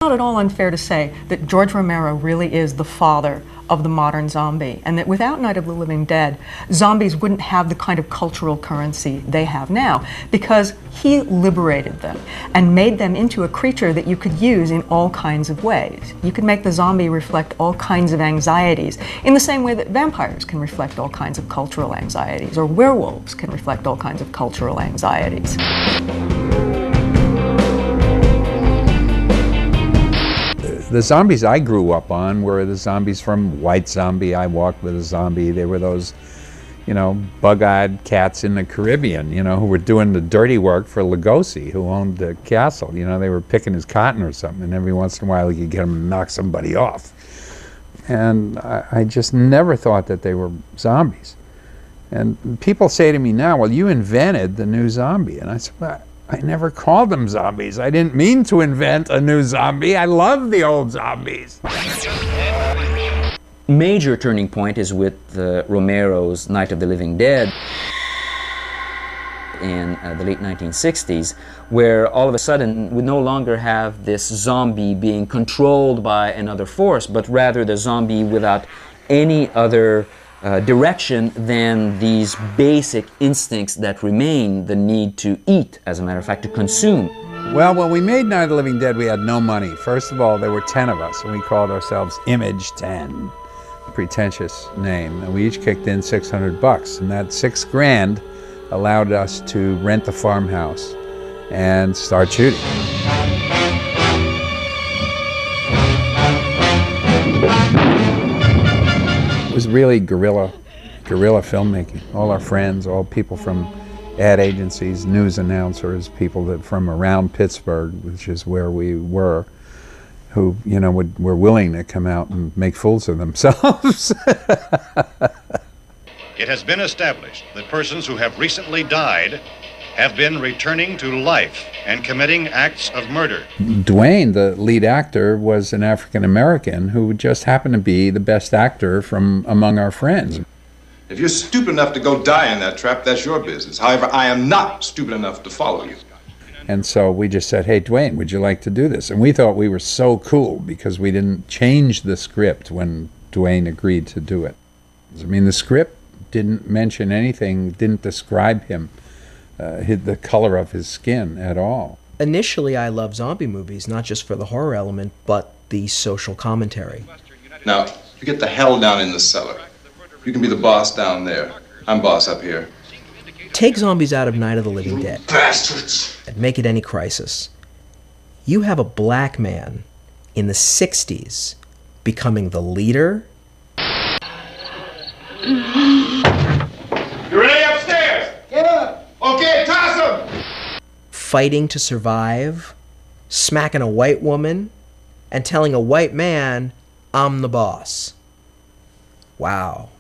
Not at all unfair to say that George Romero really is the father of the modern zombie, and that without Night of the Living Dead, zombies wouldn't have the kind of cultural currency they have now, because he liberated them and made them into a creature that you could use in all kinds of ways. You could make the zombie reflect all kinds of anxieties, in the same way that vampires can reflect all kinds of cultural anxieties, or werewolves can reflect all kinds of cultural anxieties. The zombies I grew up on were the zombies from White Zombie, I Walked with a Zombie. They were those, you know, bug-eyed cats in the Caribbean, you know, who were doing the dirty work for Lugosi, who owned the castle. You know, they were picking his cotton or something, and every once in a while you could get them to knock somebody off. And I just never thought that they were zombies. And people say to me now, well, you invented the new zombie. And I said, well, I never called them zombies. I didn't mean to invent a new zombie. I love the old zombies. Major turning point is with Romero's Night of the Living Dead in the late 1960s, where all of a sudden we no longer have this zombie being controlled by another force, but rather the zombie without any other direction than these basic instincts that remain, the need to eat, as a matter of fact, to consume. Well, when we made Night of the Living Dead, we had no money. First of all, there were 10 of us, and we called ourselves Image 10, a pretentious name. And we each kicked in $600, and that $6 grand allowed us to rent the farmhouse and start shooting. It was really guerrilla filmmaking. All our friends, all people from ad agencies, news announcers, people that from around Pittsburgh, which is where we were, who, you know, were willing to come out and make fools of themselves. It has been established that persons who have recently died have been returning to life and committing acts of murder. Dwayne, the lead actor, was an African American who just happened to be the best actor from among our friends. If you're stupid enough to go die in that trap, that's your business. However, I am not stupid enough to follow you. And so we just said, hey, Dwayne, would you like to do this? And we thought we were so cool because we didn't change the script when Dwayne agreed to do it. I mean, the script didn't mention anything, didn't describe him, the color of his skin at all. Initially, I loved zombie movies, not just for the horror element, but the social commentary. Now, you get the hell down in the cellar. You can be the boss down there. I'm boss up here. Take zombies out of Night of the Living Dead. Bastards! And make it any crisis. You have a black man in the 60s becoming the leader. You ready upstairs? Yeah. Okay, toss him! Fighting to survive, smacking a white woman, and telling a white man, I'm the boss. Wow.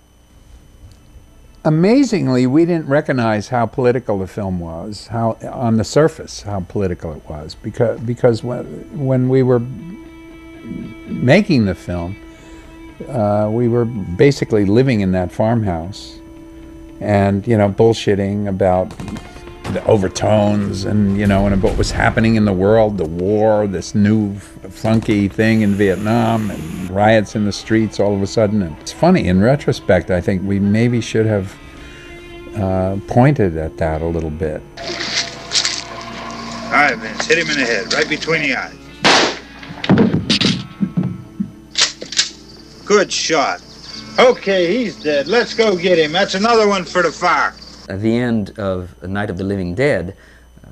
Amazingly, we didn't recognize how political the film was, how on the surface how political it was, because when we were making the film, we were basically living in that farmhouse, and you know, bullshitting about the overtones and you know, and what was happening in the world, the war, this new funky thing in Vietnam, and riots in the streets all of a sudden. And it's funny, in retrospect, I think we maybe should have pointed at that a little bit. All right, Vince, hit him in the head, right between the eyes. Good shot. Okay, he's dead. Let's go get him. That's another one for the fire. At the end of Night of the Living Dead,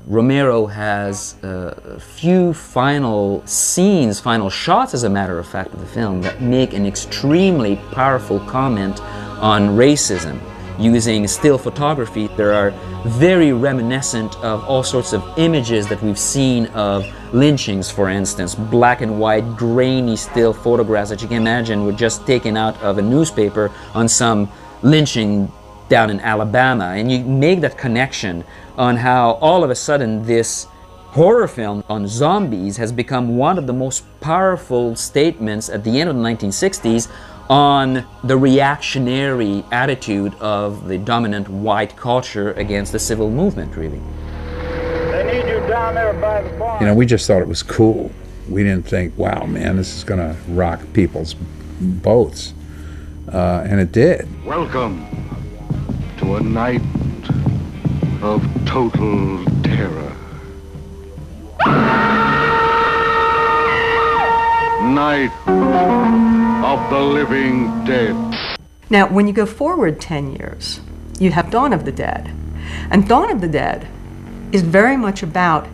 Romero has a few final scenes, final shots, as a matter of fact, of the film that make an extremely powerful comment on racism. Using still photography, there are very reminiscent of all sorts of images that we've seen of lynchings, for instance. Black and white, grainy still photographs that you can imagine were just taken out of a newspaper on some lynching down in Alabama. And you make that connection on how all of a sudden this horror film on zombies has become one of the most powerful statements at the end of the 1960s on the reactionary attitude of the dominant white culture against the civil movement, really. They need you down there by the barn. You know, we just thought it was cool. We didn't think, wow, man, this is going to rock people's boats. And it did. Welcome to a night of total terror. Night of the Living Dead. Now, when you go forward 10 years, you have Dawn of the Dead. And Dawn of the Dead is very much about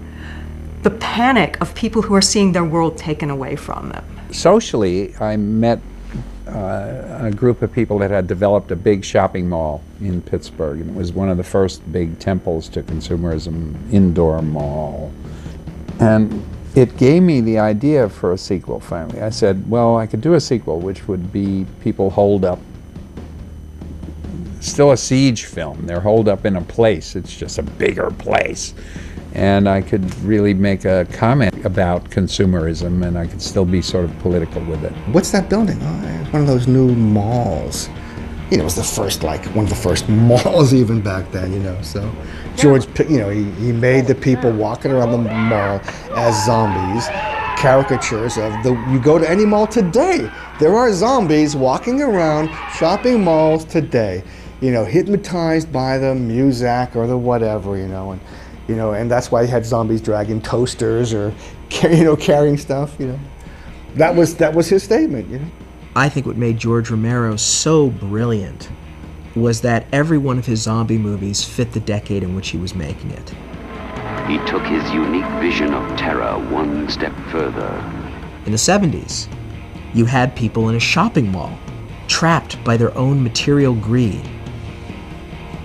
the panic of people who are seeing their world taken away from them. Socially, I met a group of people that had developed a big shopping mall in Pittsburgh. And it was one of the first big temples to consumerism, indoor mall. And it gave me the idea for a sequel, finally. I said, well, I could do a sequel, which would be people holed up. Still a siege film. They're holed up in a place. It's just a bigger place. And I could really make a comment about consumerism, and I could still be sort of political with it. What's that building? Oh, it's one of those new malls. You know, it was the first, like, one of the first malls even back then, you know, so. George, you know, he made the people walking around the mall as zombies, caricatures of you go to any mall today, there are zombies walking around shopping malls today, you know, hypnotized by the music or the whatever, you know, and that's why he had zombies dragging toasters or, you know, carrying stuff, you know. That was his statement, you know. I think what made George Romero so brilliant was that every one of his zombie movies fit the decade in which he was making it. He took his unique vision of terror one step further. In the 70s, you had people in a shopping mall, trapped by their own material greed.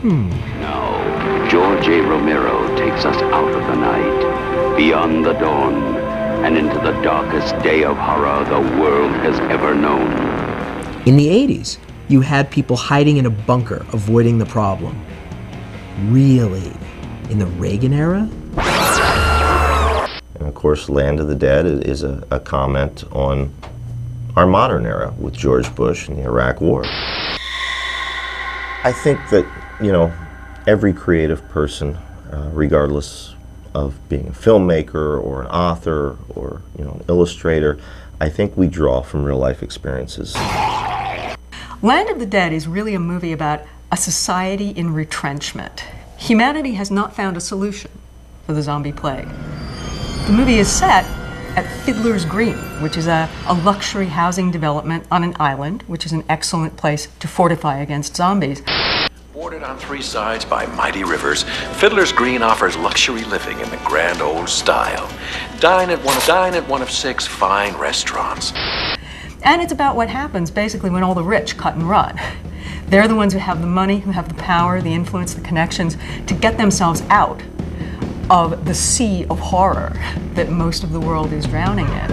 Now, George A. Romero takes us out of the night, beyond the dawn, and into the darkest day of horror the world has ever known. In the 80s, you had people hiding in a bunker, avoiding the problem. Really? In the Reagan era? And of course, Land of the Dead is a comment on our modern era with George Bush and the Iraq War. I think that, you know, every creative person, regardless of being a filmmaker or an author or, you know, an illustrator, I think we draw from real life experiences. Land of the Dead is really a movie about a society in retrenchment. Humanity has not found a solution for the zombie plague. The movie is set at Fiddler's Green, which is a luxury housing development on an island, which is an excellent place to fortify against zombies. Bordered on three sides by mighty rivers, Fiddler's Green offers luxury living in the grand old style. Dine at one of 6 fine restaurants. And it's about what happens basically when all the rich cut and run. They're the ones who have the money, who have the power, the influence, the connections to get themselves out of the sea of horror that most of the world is drowning in.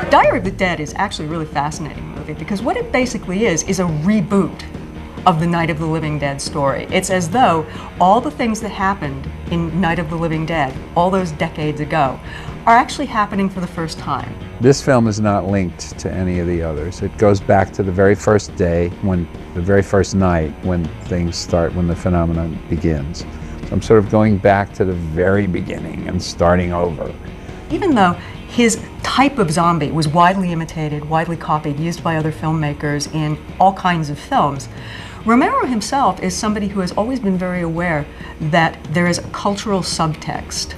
Diary of the Dead is actually a really fascinating movie because what it basically is a reboot of the Night of the Living Dead story. It's as though all the things that happened in Night of the Living Dead, all those decades ago, are actually happening for the first time. This film is not linked to any of the others. It goes back to the very first day, the very first night when things start, when the phenomenon begins. So I'm sort of going back to the very beginning and starting over. Even though his type of zombie was widely imitated, widely copied, used by other filmmakers in all kinds of films, Romero himself is somebody who has always been very aware that there is a cultural subtext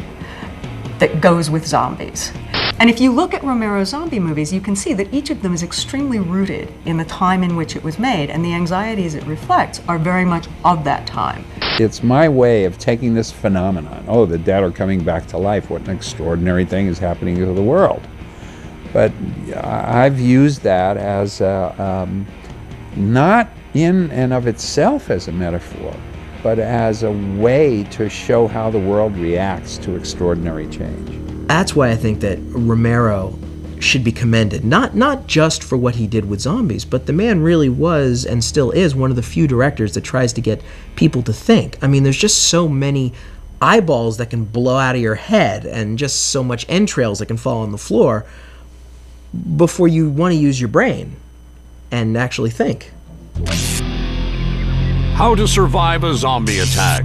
that goes with zombies. And if you look at Romero's zombie movies, you can see that each of them is extremely rooted in the time in which it was made, and the anxieties it reflects are very much of that time. It's my way of taking this phenomenon, oh, the dead are coming back to life, what an extraordinary thing is happening to the world. But I've used that as not in and of itself as a metaphor, but as a way to show how the world reacts to extraordinary change. That's why I think that Romero should be commended, not just for what he did with zombies, but the man really was and still is one of the few directors that tries to get people to think. I mean, there's just so many eyeballs that can blow out of your head and just so much entrails that can fall on the floor before you want to use your brain and actually think. How to survive a zombie attack.